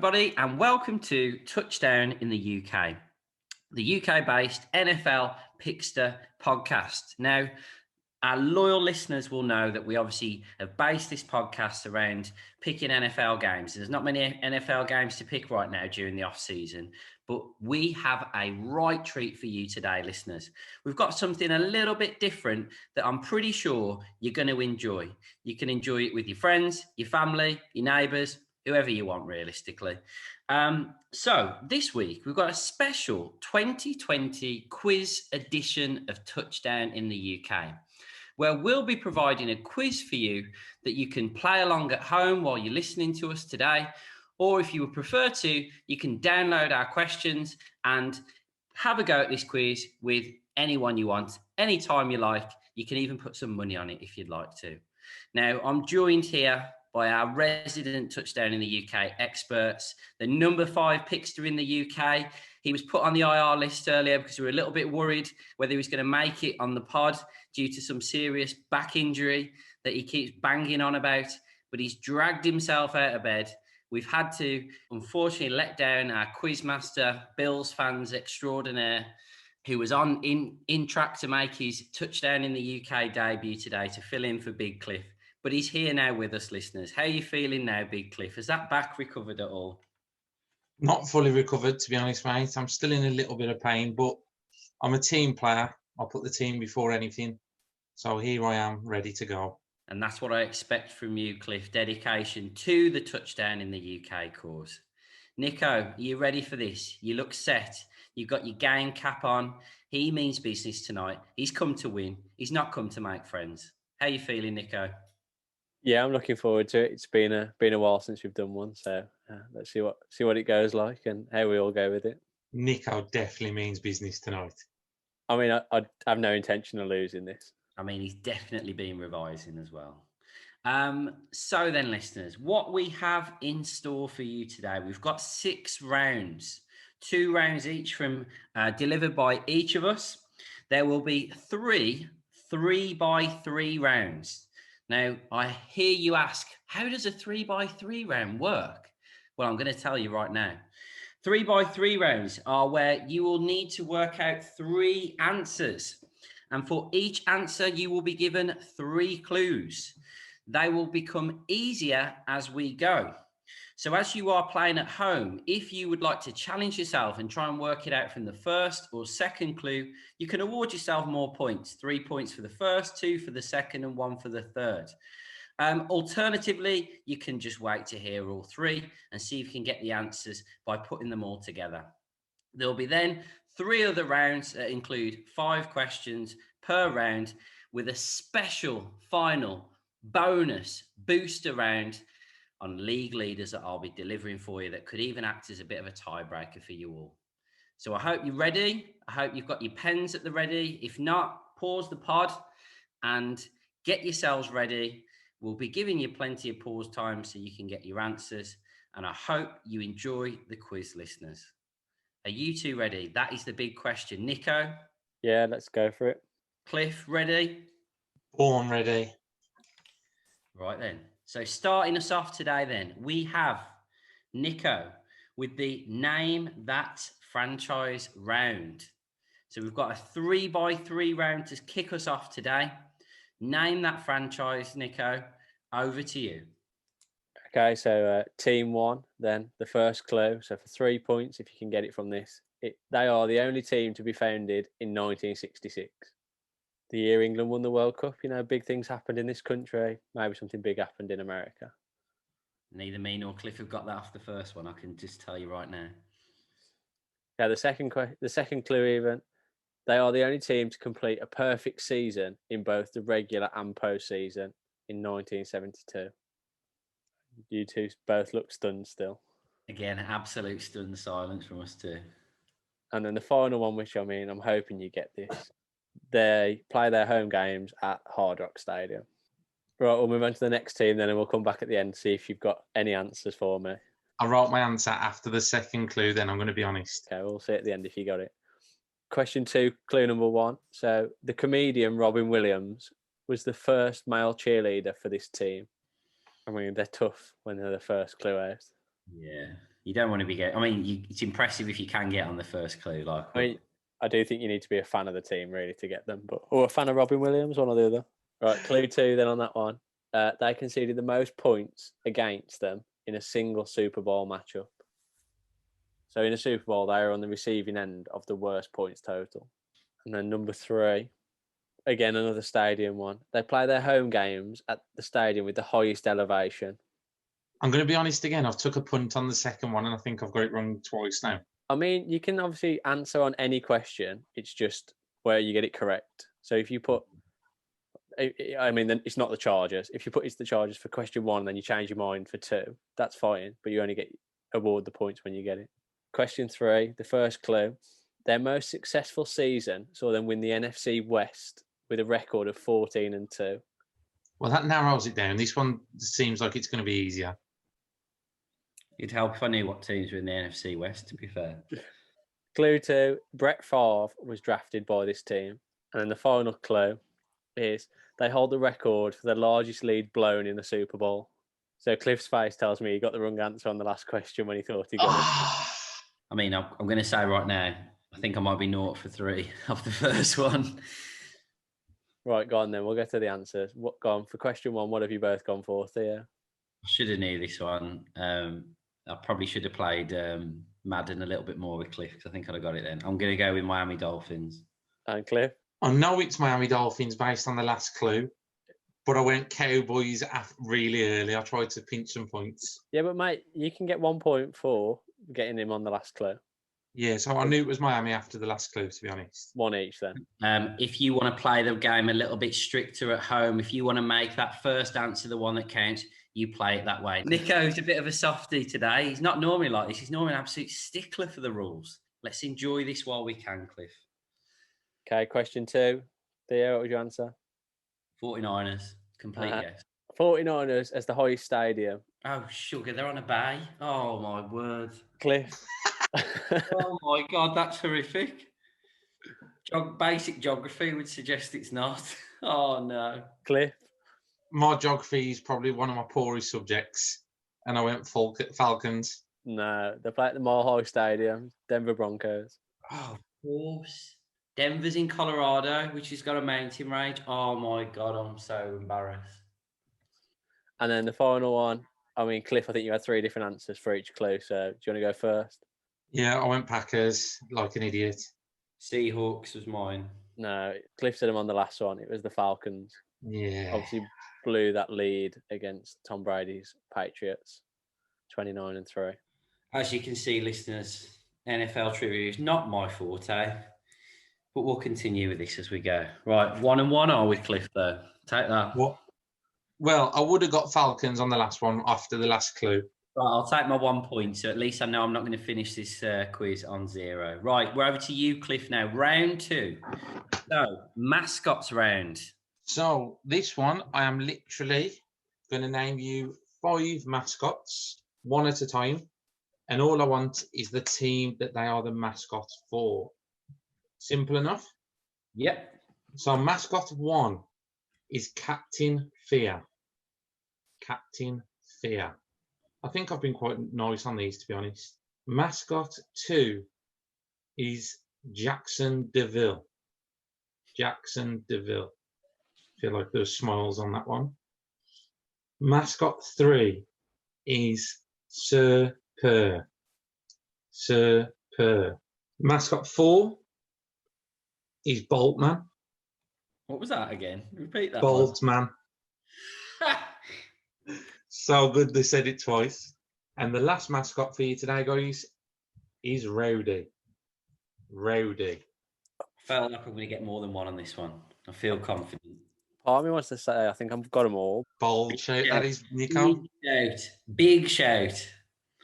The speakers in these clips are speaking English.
everybody, and welcome to Touchdown in the UK, the UK-based NFL Pickster podcast. Now, our loyal listeners will know that we obviously have based this podcast around picking NFL games. There's not many NFL games to pick right now during the off-season, but we have a right treat for you today, listeners. We've got something a little bit different that I'm pretty sure you're going to enjoy. You can enjoy it with your friends, your family, your neighbours, whoever you want, realistically. So this week, we've got a special 2020 quiz edition of Touchdown in the UK, where we'll be providing a quiz for you that you can play along at home while you're listening to us today. Or if you would prefer to, you can download our questions and have a go at this quiz with anyone you want, anytime you like. You can even put some money on it if you'd like to. Now, I'm joined here by our resident Touchdown in the UK experts, the number 5 pickster in the UK. He was put on the IR list earlier because we were a little bit worried whether he was going to make it on the pod due to some serious back injury that he keeps banging on about, but he's dragged himself out of bed. We've had to, unfortunately, let down our quizmaster, Bills fans extraordinaire, who was in track to make his Touchdown in the UK debut today to fill in for Big Cliff. But he's here now with us, listeners. How are you feeling now, Big Cliff? Has that back recovered at all? Not fully recovered, to be honest, mate. I'm still in a little bit of pain, but I'm a team player. I'll put the team before anything. So here I am, ready to go. And that's what I expect from you, Cliff. Dedication to the Touchdown in the UK course. Nicko, are you ready for this? You look set. You've got your game cap on. He means business tonight. He's come to win. He's not come to make friends. How are you feeling, Nicko? Yeah, I'm looking forward to it. It's been a while since we've done one, so let's see what it goes like and how we all go with it. Nicko definitely means business tonight. I mean, I have no intention of losing this. I mean, he's definitely been revising as well. So then, listeners, what we have in store for you today, we've got 6 rounds, 2 rounds each from delivered by each of us. There will be 3 3x3 rounds. Now, I hear you ask, how does a 3x3 round work? Well, I'm going to tell you right now. 3x3 rounds are where you will need to work out 3 answers. And for each answer, you will be given 3 clues. They will become easier as we go. So as you are playing at home, if you would like to challenge yourself and try and work it out from the first or second clue, you can award yourself more points. 3 points for the first, 2 for the second, and 1 for the third. Alternatively, you can just wait to hear all 3 and see if you can get the answers by putting them all together. There'll be then 3 other rounds that include 5 questions per round with a special final bonus booster round on league leaders that I'll be delivering for you that could even act as a bit of a tiebreaker for you all. So I hope you're ready. I hope you've got your pens at the ready. If not, pause the pod and get yourselves ready. We'll be giving you plenty of pause time so you can get your answers. And I hope you enjoy the quiz, listeners. Are you 2 ready? That is the big question. Nicko? Yeah, let's go for it. Cliff, ready? Born ready. Right then. So starting us off today then, we have Nicko with the Name That Franchise round. So we've got a 3x3 round to kick us off today. Name that franchise, Nicko. Over to you. Okay, so team 1, then the first clue. So for 3 points, if you can get it from this, they are the only team to be founded in 1966. The year England won the World Cup, big things happened in this country. Maybe something big happened in America. Neither me nor Cliff have got that off the first one. I can just tell you right now. Yeah, the second clue even. They are the only team to complete a perfect season in both the regular and postseason in 1972. You 2 both look stunned still. Again, absolute stunned silence from us too. And then the final one, which I'm hoping you get this. They play their home games at Hard Rock Stadium. Right, we'll move on to the next team then, and we'll come back at the end to see if you've got any answers for me. I wrote my answer after the second clue, then I'm going to be honest. Okay, we'll see at the end if you got it. Question 2, clue number 1. So the comedian Robin Williams was the first male cheerleader for this team. I mean, they're tough when they're the first clue out. Yeah. You don't want to be getting. I mean, it's impressive if you can get on the first clue. Like, I mean, I do think you need to be a fan of the team really to get them, or a fan of Robin Williams, one or the other. Right, clue 2 then on that one. They conceded the most points against them in a single Super Bowl matchup. So in a Super Bowl, they are on the receiving end of the worst points total. And then number 3, again, another stadium one. They play their home games at the stadium with the highest elevation. I'm going to be honest again. I've took a punt on the second one, and I think I've got it wrong twice now. I mean, you can obviously answer on any question. It's just where you get it correct. So if you put, I mean, then it's not the Chargers. If you put it's the Chargers for question 1, then you change your mind for 2, that's fine. But you only get award the points when you get it. Question 3, the first clue. Their most successful season saw them win the NFC West with a record of 14-2. Well, that narrows it down. This one seems like it's going to be easier. it'd help if I knew what teams were in the NFC West. To be fair. Clue 2, Brett Favre was drafted by this team. And then the final clue is they hold the record for the largest lead blown in the Super Bowl. So Cliff's face tells me he got the wrong answer on the last question when he thought he got it. I mean, I'm going to say right now, I think I might be 0 for 3 off the first one. Right, go on then. We'll get to the answers. Go on. For question 1, what have you both gone for, Theo? I should have knew this one. I probably should have played Madden a little bit more with Cliff, because I think I'd have got it then. I'm going to go with Miami Dolphins. And Cliff? I know it's Miami Dolphins based on the last clue, but I went Cowboys really early. I tried to pinch some points. Yeah, but mate, you can get 1 point for getting him on the last clue. Yeah, so I knew it was Miami after the last clue, to be honest. 1 each then. If you want to play the game a little bit stricter at home, if you want to make that first answer the one that counts, you play it that way. Nicko's a bit of a softie today. He's not normally like this. He's normally an absolute stickler for the rules. Let's enjoy this while we can, Cliff. Okay, question 2. Theo, what would you answer? 49ers. Complete yes. 49ers as the highest stadium. Oh, sugar, they're on a bay. Oh, my word. Cliff? Oh, my God, that's horrific. Basic geography would suggest it's not. Oh, no. Cliff? My geography is probably one of my poorest subjects, and I went Falcons. No, they play at the Mile High Stadium, Denver Broncos. Oh, of course. Denver's in Colorado, which has got a mountain range. Oh, my God, I'm so embarrassed. And then the final one, I mean, Cliff, I think you had 3 different answers for each clue, so do you want to go first? Yeah, I went Packers like an idiot. Seahawks was mine. No, Cliff said him on the last one. It was the Falcons. Yeah. Obviously blew that lead against Tom Brady's Patriots, 29-3. As you can see, listeners, NFL trivia is not my forte, but we'll continue with this as we go. Right, 1-1 are we, Cliff, though? Take that. What? Well, I would have got Falcons on the last one after the last clue. Right, I'll take my 1 point, so at least I know I'm not going to finish this quiz on 0. Right, we're over to you, Cliff, now. Round 2. So, Mascots Round. So, this one, I am literally going to name you 5 mascots, one at a time. And all I want is the team that they are the mascots for. Simple enough? Yep. So, mascot 1 is Captain Fear. Captain Fear. I think I've been quite nice on these, to be honest. Mascot 2 is Jackson DeVille. Jackson DeVille. I feel like there's smiles on that one. Mascot 3 is Sir Purr. Sir Purr. Mascot 4 is Boltman. What was that again? Repeat that. Boltman. So good they said it twice. And the last mascot for you today, guys, is Rowdy. Rowdy. I felt like I'm going to get more than 1 on this one. I feel confident. Part of me wants to say I think I've got them all. Bold shout, that is, Nicko. Big shout. Big shout.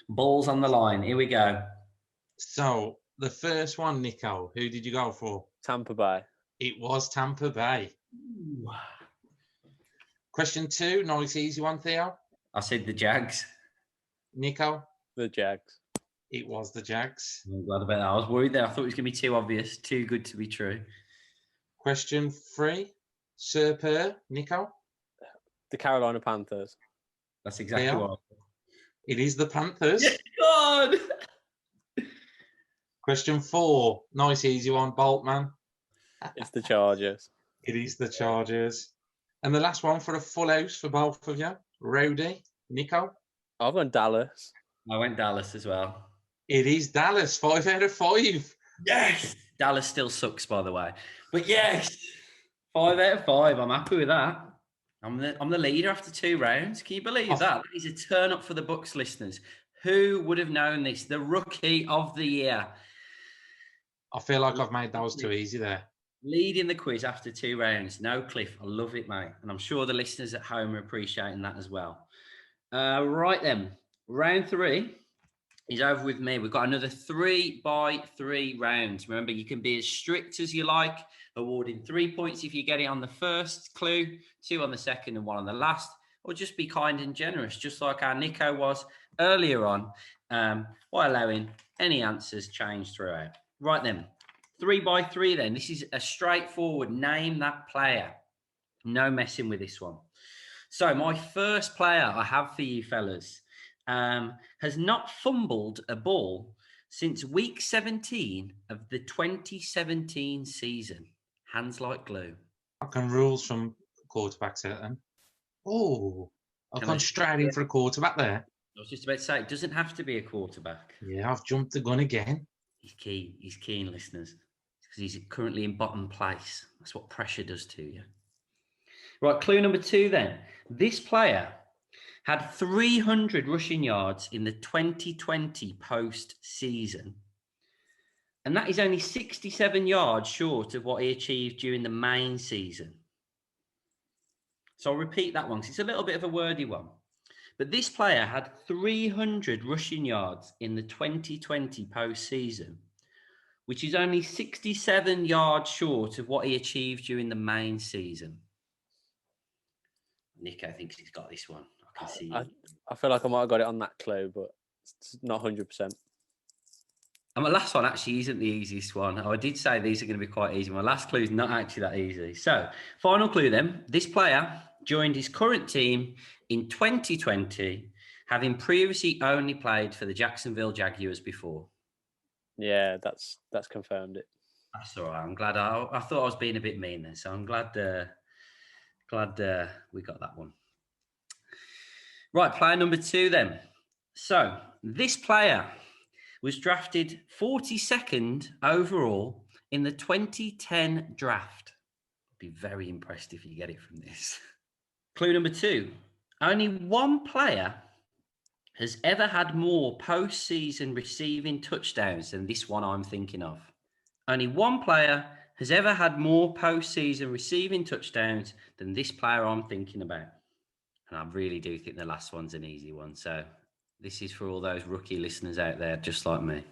Balls on the line. Here we go. So, the first one, Nicko, who did you go for? Tampa Bay. It was Tampa Bay. Ooh. Question 2, nice easy one, Theo. I said the Jags. Nicko? The Jags. It was the Jags. I'm glad about that. I was worried there. I thought it was going to be too obvious, too good to be true. Question 3, Sir Purr, Nicko? The Carolina Panthers. That's exactly Theo? what. It is the Panthers. Yeah, on. Question 4. Nice, easy one, Boltman. It's the Chargers. It is the Chargers. And the last one for a full house for both of you. Rowdy, Nicko. I've gone Dallas. I went Dallas as well. It is Dallas. 5 out of 5. Yes. Dallas still sucks, by the way. But yes, 5 out of 5. I'm happy with that. I'm the leader after 2 rounds. Can you believe that? That is a turn up for the Bucks listeners. Who would have known this? The rookie of the year. I feel like I've made those too easy there. Leading the quiz after 2 rounds. No cliff. I love it, mate. And I'm sure the listeners at home are appreciating that as well. Right then. Round 3 is over with me. We've got another 3x3 rounds. Remember, you can be as strict as you like, awarding 3 points if you get it on the first clue, 2 on the second, and 1 on the last. Or just be kind and generous, just like our Nicko was earlier on, while allowing any answers change throughout. Right then, 3x3 then. This is a straightforward name that player. No messing with this one. So my first player I have for you fellas has not fumbled a ball since week 17 of the 2017 season. Hands like glue. Fucking rules from quarterbacks out then. Oh, I've gone straight in for a quarterback there. I was just about to say, it doesn't have to be a quarterback. Yeah, I've jumped the gun again. He's keen. He's keen, listeners, because he's currently in bottom place. That's what pressure does to you. Right, clue number 2 then. This player had 300 rushing yards in the 2020 post-season. And that is only 67 yards short of what he achieved during the main season. So I'll repeat that one because it's a little bit of a wordy one. But this player had 300 rushing yards in the 2020 postseason, which is only 67 yards short of what he achieved during the main season. Nicko thinks he's got this one. I can see. I feel like I might have got it on that clue, but it's not 100%. And my last one actually isn't the easiest one. I did say these are going to be quite easy. My last clue is not actually that easy. So, final clue then. This player joined his current team in 2020, having previously only played for the Jacksonville Jaguars before. Yeah, that's confirmed it. That's all right. I'm glad. I thought I was being a bit mean there, so I'm glad we got that one. Right, player number 2 then. So, this player was drafted 42nd overall in the 2010 draft. I'd be very impressed if you get it from this. Clue number 2. Only one player has ever had more postseason receiving touchdowns than this one I'm thinking of. Only one player has ever had more postseason receiving touchdowns than this player I'm thinking about. And I really do think the last one's an easy one. So this is for all those rookie listeners out there, just like me.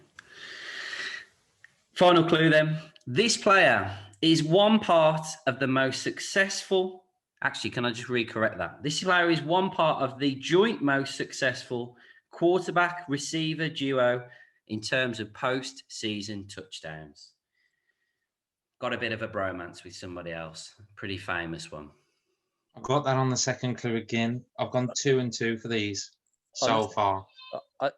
Final clue then. This player is one part of the most successful... Actually, can I just recorrect that? This player is one part of the joint most successful quarterback-receiver duo in terms of post-season touchdowns. Got a bit of a bromance with somebody else. Pretty famous one. I've got that on the second clue again. I've gone 2 and 2 for these so far.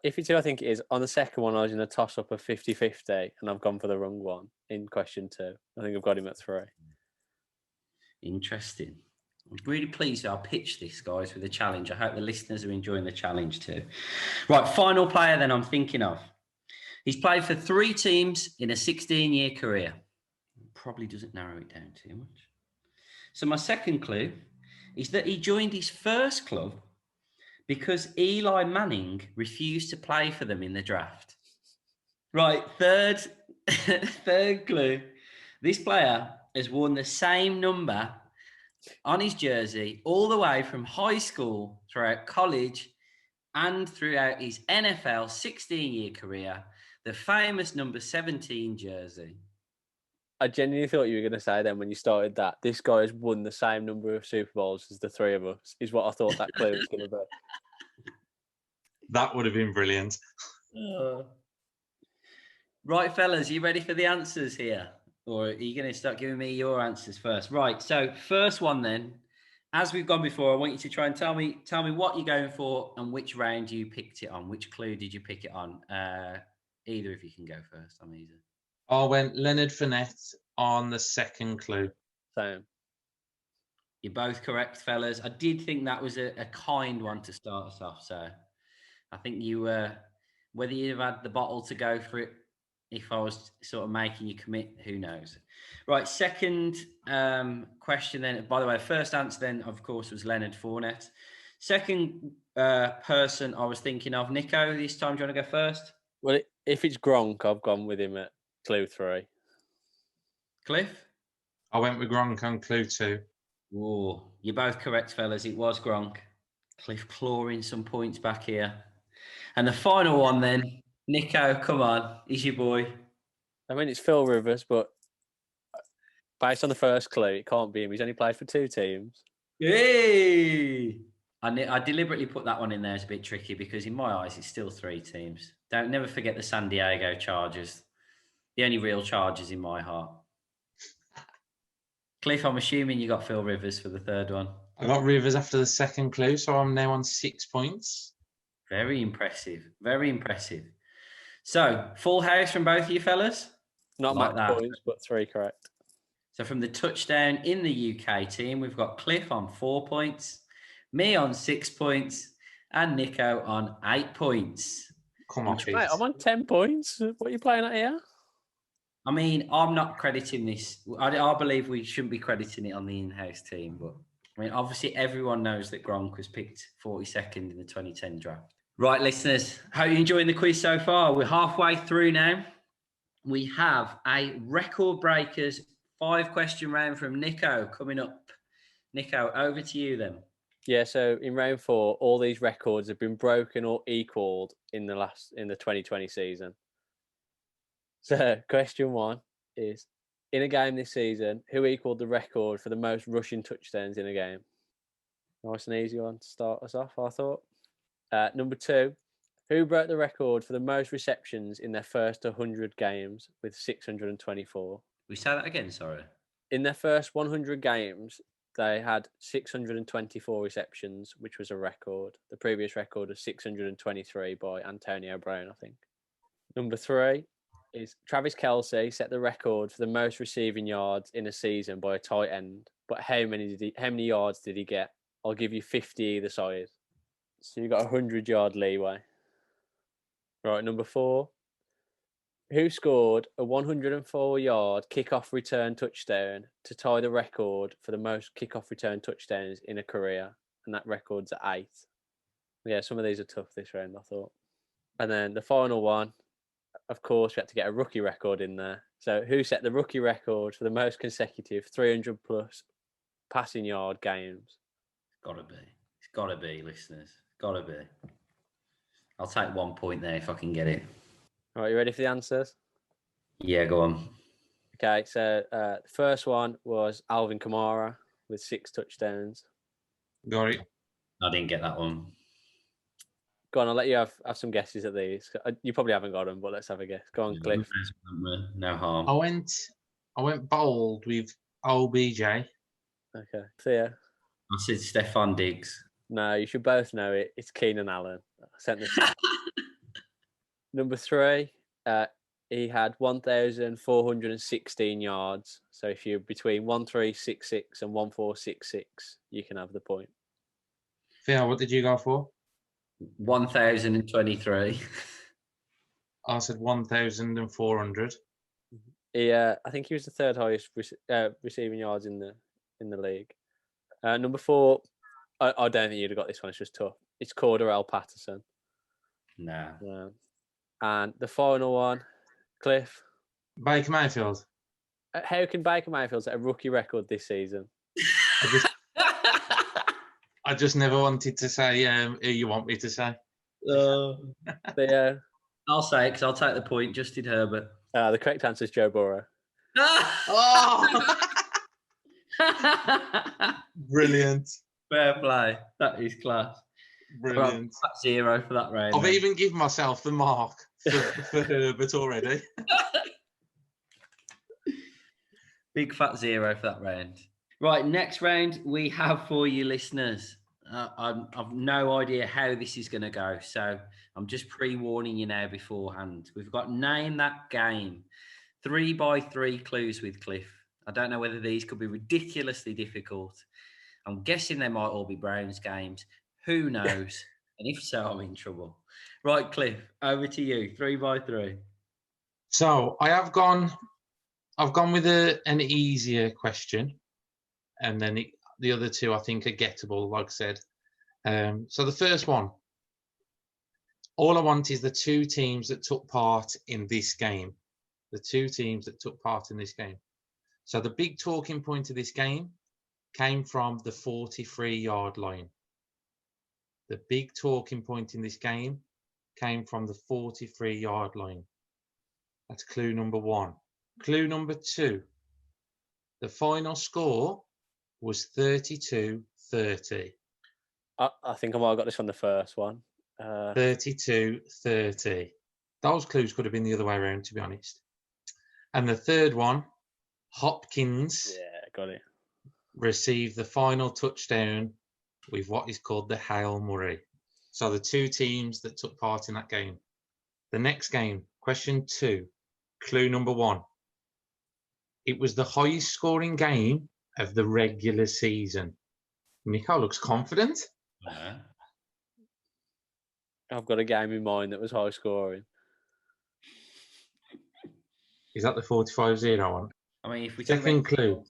If you do, I think it is. On the second one, I was in a toss-up of 50-50, and I've gone for the wrong one in question 2. I think I've got him at 3. Interesting. I'm really pleased I'll pitch this, guys, with a challenge. I hope the listeners are enjoying the challenge too. Right, final player then I'm thinking of. He's played for 3 teams in a 16-year career. Probably doesn't narrow it down too much. So my second clue is that he joined his first club because Eli Manning refused to play for them in the draft. Right, third clue. This player has worn the same number on his jersey all the way from high school, throughout college, and throughout his NFL 16-year career, the famous number 17 jersey. I genuinely thought you were going to say then when you started that, this guy has won the same number of Super Bowls as the 3 of us, is what I thought that clue was going to be. That would have been brilliant. Right, fellas, you ready for the answers here? Or are you going to start giving me your answers first? Right, so first one then. as we've gone before, I want you to try and tell me what you're going for and which round you picked it on. Which clue did you pick it on? Either of you can go first. I'm easy. I went Leonard Fournette on the second clue. Same. You're both correct, fellas. I did think that was a kind one to start us off. So I think you whether you'd have had the bottle to go for it, if I was sort of making you commit, who knows? Right, second question then. By the way, first answer then, of course, was Leonard Fournette. Second person I was thinking of, Nicko, this time, do you want to go first? Well, if it's Gronk, I've gone with him at clue 3. Cliff? I went with Gronk on clue 2. Oh, you're both correct, fellas. It was Gronk. Cliff clawing some points back here. And the final one then, Nicko, come on, he's your boy. I mean, it's Phil Rivers, but based on the first clue, it can't be him. He's only played for 2 teams. Hey! I deliberately put that one in there as a bit tricky because in my eyes, it's still 3 teams. Don't never forget the San Diego Chargers. The only real Chargers in my heart. Cliff, I'm assuming you got Phil Rivers for the third one. I got Rivers after the second clue, so I'm now on 6 points. Very impressive. Very impressive. So, full house from both of you fellas? Not Like much that. points, but 3 correct. So from the touchdown in the UK team, we've got Cliff on 4 points, me on 6 points, and Nicko on 8 points. Come on, Pete. Mate, I'm on 10 points. What are you playing at here? I mean, I'm not crediting this. I believe we shouldn't be crediting it on the in-house team, but I mean, obviously everyone knows that Gronk was picked 42nd in the 2010 draft. Right, listeners, hope you're enjoying the quiz so far. We're halfway through now. We have a record breakers 5-question round from Nicko coming up. Nicko, over to you then. Yeah, so in round 4, all these records have been broken or equaled in the 2020 season. So question 1 is, in a game this season, who equaled the record for the most rushing touchdowns in a game? Nice and easy one to start us off, I thought. Number 2, who broke the record for the most receptions in their first 100 games with 624? We say that again, sorry. In their first 100 games, they had 624 receptions, which was a record. The previous record was 623 by Antonio Brown, I think. Number 3 is Travis Kelce set the record for the most receiving yards in a season by a tight end. But how many yards did he get? I'll give you 50 either side. So you got a 100-yard leeway. Right, number 4. Who scored a 104-yard kickoff return touchdown to tie the record for the most kickoff return touchdowns in a career? And that record's at 8. Yeah, some of these are tough this round, I thought. And then the final one, of course, we had to get a rookie record in there. So who set the rookie record for the most consecutive 300-plus passing yard games? It's got to be, listeners. Got to be. I'll take 1 point there if I can get it. All right, you ready for the answers? Yeah, go on. Okay, so the first one was Alvin Kamara with 6 touchdowns. Got it. I didn't get that one. Go on, I'll let you have some guesses at these. You probably haven't got them, but let's have a guess. Go on, Cliff. No harm. I went bold with OBJ. Okay, Theo. I said Stefan Diggs. No, you should both know it. It's Keenan Allen. I sent this. Number 3, he had 1,416 yards. So if you're between 1,366 and 1,466, you can have the point. Theo, what did you go for? 1,023. I said 1,400. I think he was the 3rd highest receiving yards in the league. Number 4, I don't think you'd have got this one. It's just tough. It's Cordarrelle Patterson. No. And the final one, Cliff. Baker Mayfield. How can Baker Mayfield set a rookie record this season? I just never wanted to say who you want me to say. I'll say it because I'll take the point. Justin Herbert. The correct answer is Joe Burrow. Oh! Brilliant. Fair play. That is class. Brilliant. Fat 0 for that round. I've even given myself the mark for Herbert already. Big fat 0 for that round. Right, next round we have for you listeners. I've no idea how this is going to go, so I'm just pre-warning you now beforehand. We've got Name That Game, 3x3 clues with Cliff. I don't know whether these could be ridiculously difficult. I'm guessing they might all be Browns games. Who knows? And if so, I'm in trouble. Right, Cliff, over to you. 3x3. So I've gone with an easier question, and then the other two I think are gettable, like I said. So the first one, all I want is the two teams that took part in this game. The two teams that took part in this game. So the big talking point of this game came from the 43-yard line. The big talking point in this game came from the 43-yard line. That's clue number one. Clue number two, the final score was 32-30. I think I might have got this on the first one. 32-30. Those clues could have been the other way around, to be honest. And the third one, Hopkins got it. received the final touchdown with what is called the Hail Murray. So the two teams that took part in that game. The next game, question 2, clue number 1. It was the highest scoring game of the regular season. Nicko looks confident. I've got a game in mind that was high scoring. Is that the 45-0 one? I mean, if we Second clue.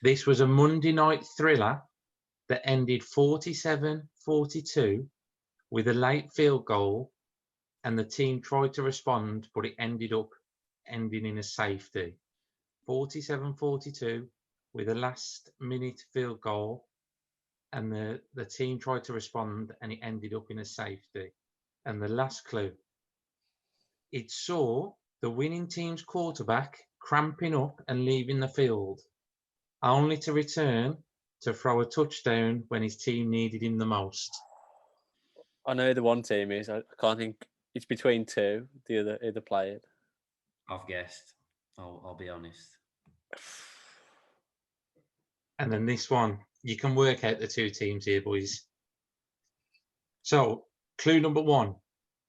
This was a Monday night thriller that ended 47-42 with a late field goal, and the team tried to respond, but it ended up ending in a safety. 47-42 with a last-minute field goal, and the team tried to respond, and it ended up in a safety. And the last clue, it saw the winning team's quarterback cramping up and leaving the field, only to return to throw a touchdown when his team needed him the most. I know the one team is. I can't think. It's between two. The other played. I've guessed. I'll be honest. And then this one, you can work out the two teams here, boys. So, clue number 1.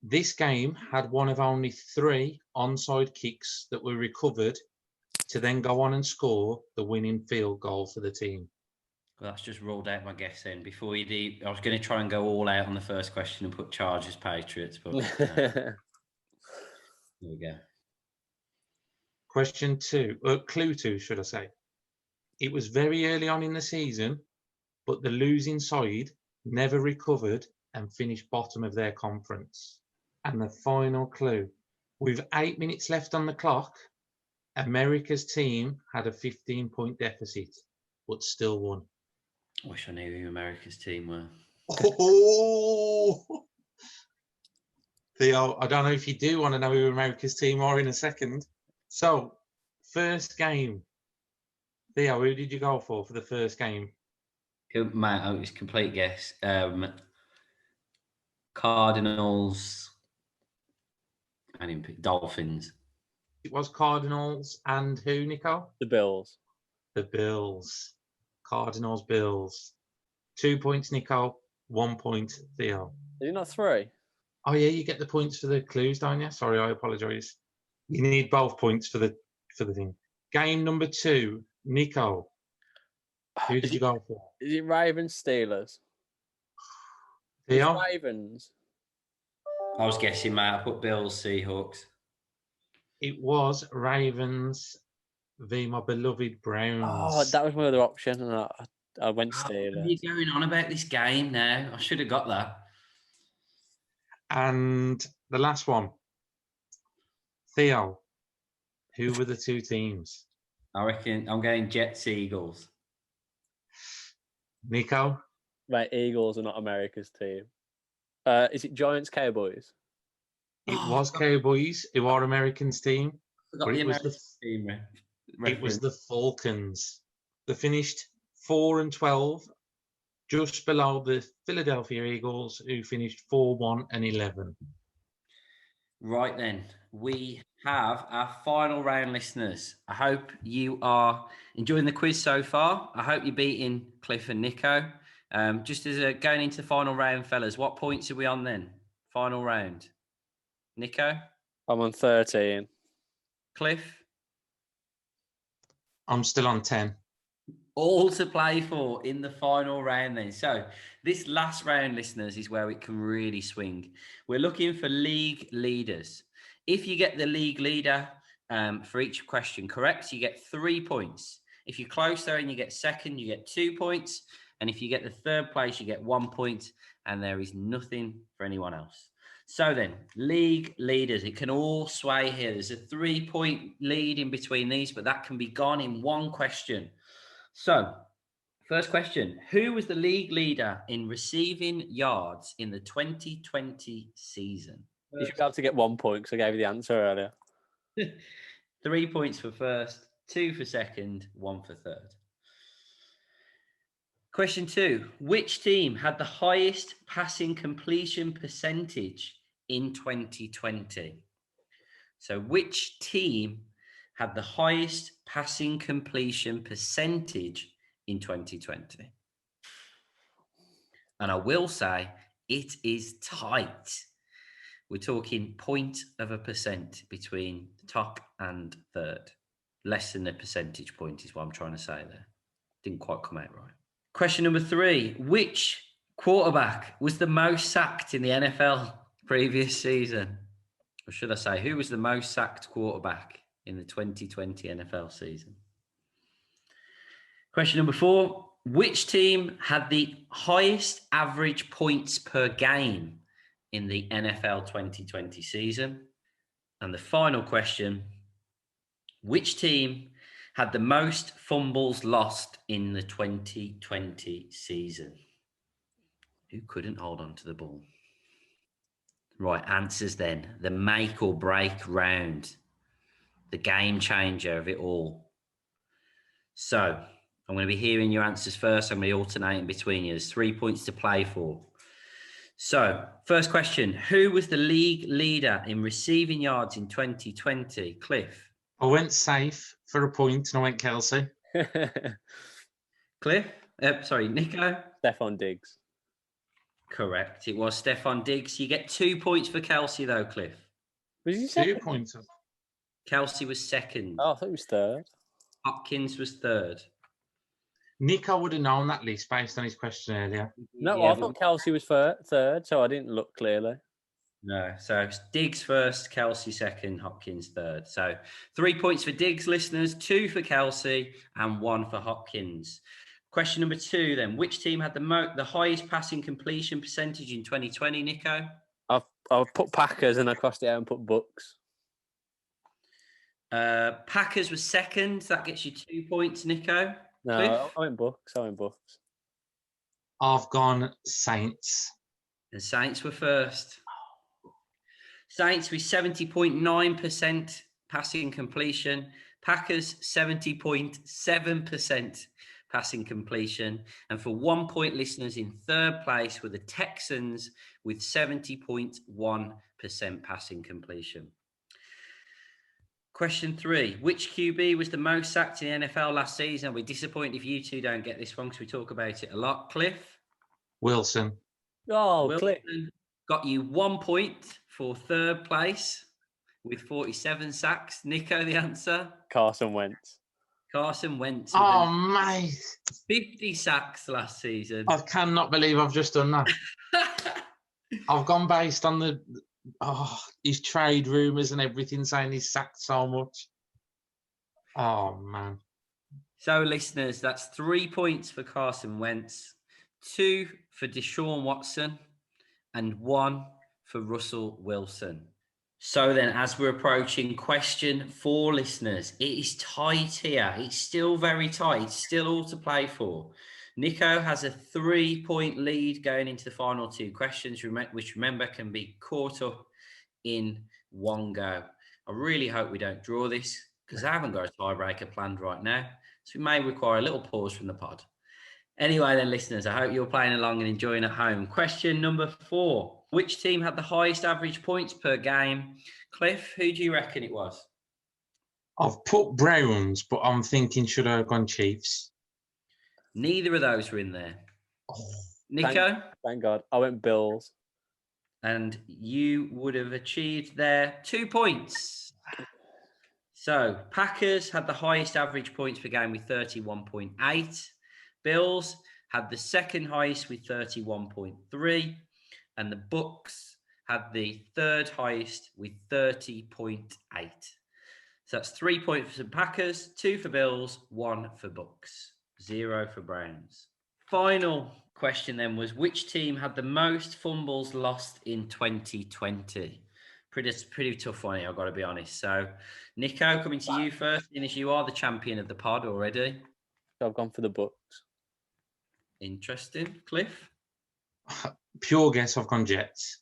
This game had one of only 3 onside kicks that were recovered to then go on and score the winning field goal for the team. Well, that's just ruled out my guess then. Before you do, I was going to try and go all out on the first question and put Chargers Patriots, but there we go. Question 2, clue 2, should I say. It was very early on in the season, but the losing side never recovered and finished bottom of their conference. And the final clue, with 8 minutes left on the clock, America's team had a 15-point deficit, but still won. I wish I knew who America's team were. Oh! Theo, I don't know if you do want to know who America's team are in a second. So, first game. Theo, who did you go for the first game? Mate, it was complete guess. Cardinals and Dolphins. It was Cardinals and who, Nicko? The Bills. The Bills. Cardinals, Bills. 2 points, Nicko. 1 point, Theo. Is it not 3? Oh yeah, you get the points for the clues, don't you? Sorry, I apologise. You need both points for the thing. Game number 2, Nicko. Who did you go for? Is it Ravens Steelers? Theo? Ravens. I was guessing, mate. I put Bills, Seahawks. It was Ravens v my beloved Browns. Oh, that was my other option, and I went Steelers. What are you going on about this game now? I should have got that. And the last one, Theo. Who were the two teams? I reckon I'm going Jets, Eagles. Nicko? Right, Eagles are not America's team. Is it Giants, Cowboys? It was Cowboys, who are Americans' team. But it was the team. It was the Falcons. They finished 4-12, just below the Philadelphia Eagles, who finished 4-1-11. Right then, we have our final round, listeners. I hope you are enjoying the quiz so far. I hope you're beating Cliff and Nicko. Just as going into the final round, fellas, what points are we on then? Final round. Nicko? I'm on 13. Cliff? I'm still on 10. All to play for in the final round then. So this last round, listeners, is where it can really swing. We're looking for league leaders. If you get the league leader for each question correct, you get 3 points. If you're closer and you get second, you get 2 points. And if you get the third place, you get 1 point. And there is nothing for anyone else. So then, league leaders, it can all sway here. There's a 3-point lead in between these, but that can be gone in one question. So, first question. Who was the league leader in receiving yards in the 2020 season? You should be able to get 1 point because I gave you the answer earlier. 3 points for first, 2 for second, 1 for third. Question 2. Which team had the highest passing completion percentage in 2020? So, which team had the highest passing completion percentage in 2020? And I will say it is tight. We're talking 0.1% between top and third. Less than a percentage point is what I'm trying to say there. Didn't quite come out right. Question number 3. Which quarterback was the most sacked in the NFL previous season? Or should I say, who was the most sacked quarterback in the 2020 NFL season? Question number 4. Which team had the highest average points per game in the NFL 2020 season? And the final question. Which team had the most fumbles lost in the 2020 season? Who couldn't hold on to the ball? Right, answers then. The make or break round. The game changer of it all. So, I'm going to be hearing your answers first. I'm going to be alternating between you. There's 3 points to play for. So, first question. Who was the league leader in receiving yards in 2020? Cliff? I went safe for a point and I went Kelsey. Cliff? Nicko? Stephon Diggs. Correct. It was Stephon Diggs. You get 2 points for Kelsey, though, Cliff. Was he 2 second? points. Kelsey was second. Oh, I thought he was third. Hopkins was third. Nicko would have known that list based on his question earlier. No, Yeah, I thought Kelsey was third, so I didn't look clearly. No, so Diggs first, Kelsey second, Hopkins third. So 3 points for Diggs, listeners, 2 for Kelsey, and 1 for Hopkins. Question number 2, then. Which team had the highest passing completion percentage in 2020, Nicko? I've put Packers and I crossed it out and put Bucks. Packers was second. That gets you 2 points, Nicko. No, Cliff? I went Bucks. I've gone Saints. The Saints were first. Saints with 70.9% passing completion. Packers 70.7% passing completion. And for 1 point, listeners, in third place were the Texans with 70.1% passing completion. Question 3. Which QB was the most sacked in the NFL last season? We're disappointed if you two don't get this one because we talk about it a lot. Cliff? Wilson. Oh, Wilson Cliff. got you 1 point for third place with 47 sacks. Nicko, the answer? Carson Wentz. Carson Wentz. Oh, mate. 50 sacks last season. I cannot believe I've just done that. I've gone based on his trade rumours and everything, saying he's sacked so much. Oh, man. So, listeners, that's 3 points for Carson Wentz, 2 for Deshaun Watson, and 1 for Russell Wilson. So then, as we're approaching question 4, listeners, it is tight here. It's still very tight. It's still all to play for. Nicko has a 3-point lead going into the final 2 questions, which remember can be caught up in one go. I really hope we don't draw this because I haven't got a tiebreaker planned right now. So we may require a little pause from the pod. Anyway, then, listeners, I hope you're playing along and enjoying at home. Question number 4. Which team had the highest average points per game? Cliff, who do you reckon it was? I've put Browns, but I'm thinking, should I have gone Chiefs? Neither of those were in there. Oh, Nicko? Thank God. I went Bills. And you would have achieved there 2 points. So Packers had the highest average points per game with 31.8. Bills had the second highest with 31.3. And the Bucks had the third highest with 30.8. So that's 3 points for Packers, 2 for Bills, 1 for Bucks, 0 for Browns. Final question then was, which team had the most fumbles lost in 2020? Pretty tough one here, I've got to be honest. So, Nicko, coming to you first, and as you are the champion of the pod already. So I've gone for the Bucks. Interesting. Cliff? pure guess, I've gone Jets.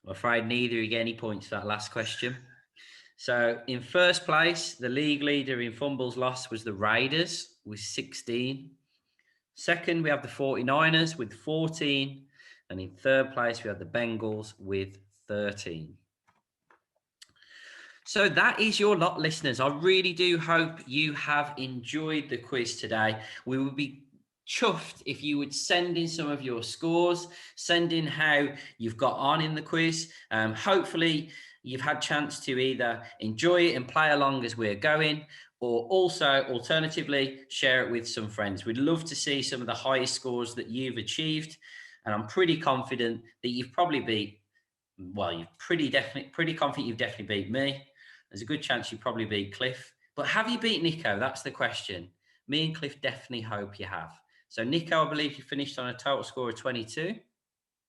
I'm afraid neither of you get any points for that last question. So, in first place, the league leader in fumbles lost was the Raiders with 16. Second, we have the 49ers with 14. And in third place, we have the Bengals with 13. So that is your lot, listeners. I really do hope you have enjoyed the quiz today. We would be chuffed if you would send in some of your scores, send in how you've got on in the quiz. Hopefully, you've had a chance to either enjoy it and play along as we're going, or also, alternatively, share it with some friends. We'd love to see some of the highest scores that you've achieved. And I'm pretty confident that you've probably you're pretty confident you've definitely beat me. There's a good chance you probably beat Cliff. But have you beat Nicko? That's the question. Me and Cliff definitely hope you have. So, Nicko, I believe you finished on a total score of 22.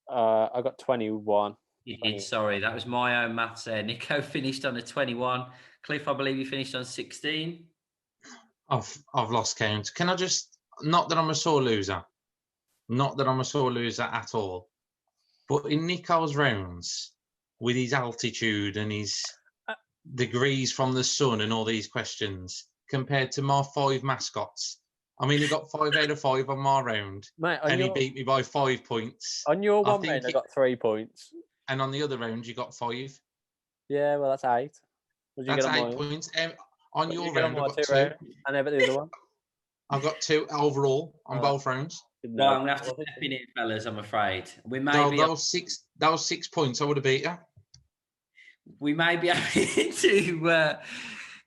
I got 21. You did, sorry. That was my own maths there. Nicko finished on a 21. Cliff, I believe you finished on 16. I've lost count. Can I just, not that I'm a sore loser, at all, but in Nicko's rounds, with his altitude and his degrees from the sun and all these questions, compared to my 5 mascots, I mean, he got 5 out of 5 on my round, Mate, he beat me by 5 points. On your one round, I got 3 points. And on the other round, you got 5. Yeah, well, that's 8. That's 8 points. On your round, I got 2. I never the other one. I've got 2 overall on both rounds. Well, I'm going to have to step in here, fellas, I'm afraid. We may those 6 points, I would have beat you. We may be having to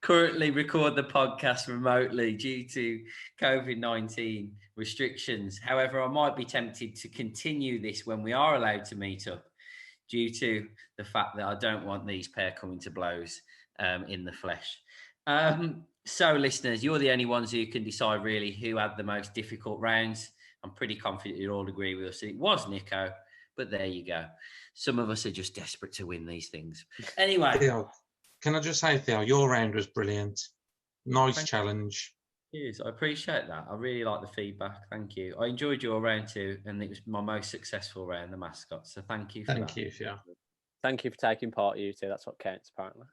currently record the podcast remotely due to COVID-19 restrictions. However, I might be tempted to continue this when we are allowed to meet up, due to the fact that I don't want these pair coming to blows in the flesh. So, listeners, you're the only ones who can decide really who had the most difficult rounds. I'm pretty confident you'll all agree with us. It was Nicko, but there you go. Some of us are just desperate to win these things. Anyway. Theo, can I just say, Theo, your round was brilliant. Nice challenge. Cheers. I appreciate that. I really like the feedback. Thank you. I enjoyed your round too, and it was my most successful round, the mascot. So thank you for that. Thank you, Theo. Thank you for taking part, you two. That's what counts, apparently.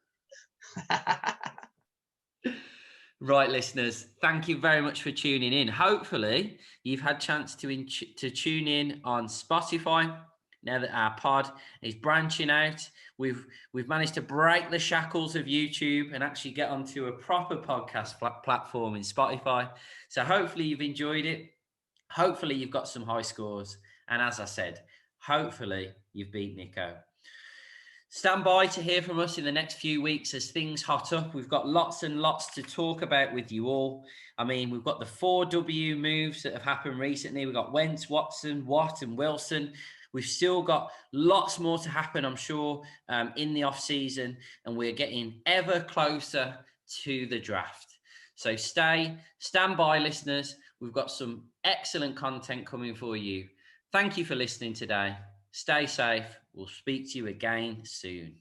Right, listeners, thank you very much for tuning in. Hopefully, you've had a chance to tune in on Spotify. Now that our pod is branching out, we've managed to break the shackles of YouTube and actually get onto a proper podcast platform in Spotify. So hopefully you've enjoyed it. Hopefully you've got some high scores. And as I said, hopefully you've beat Nicko. Stand by to hear from us in the next few weeks as things hot up. We've got lots and lots to talk about with you all. I mean, we've got the 4W moves that have happened recently. We've got Wentz, Watson, Watt and Wilson. We've still got lots more to happen, I'm sure, in the off-season, and we're getting ever closer to the draft. So stand by, listeners. We've got some excellent content coming for you. Thank you for listening today. Stay safe. We'll speak to you again soon.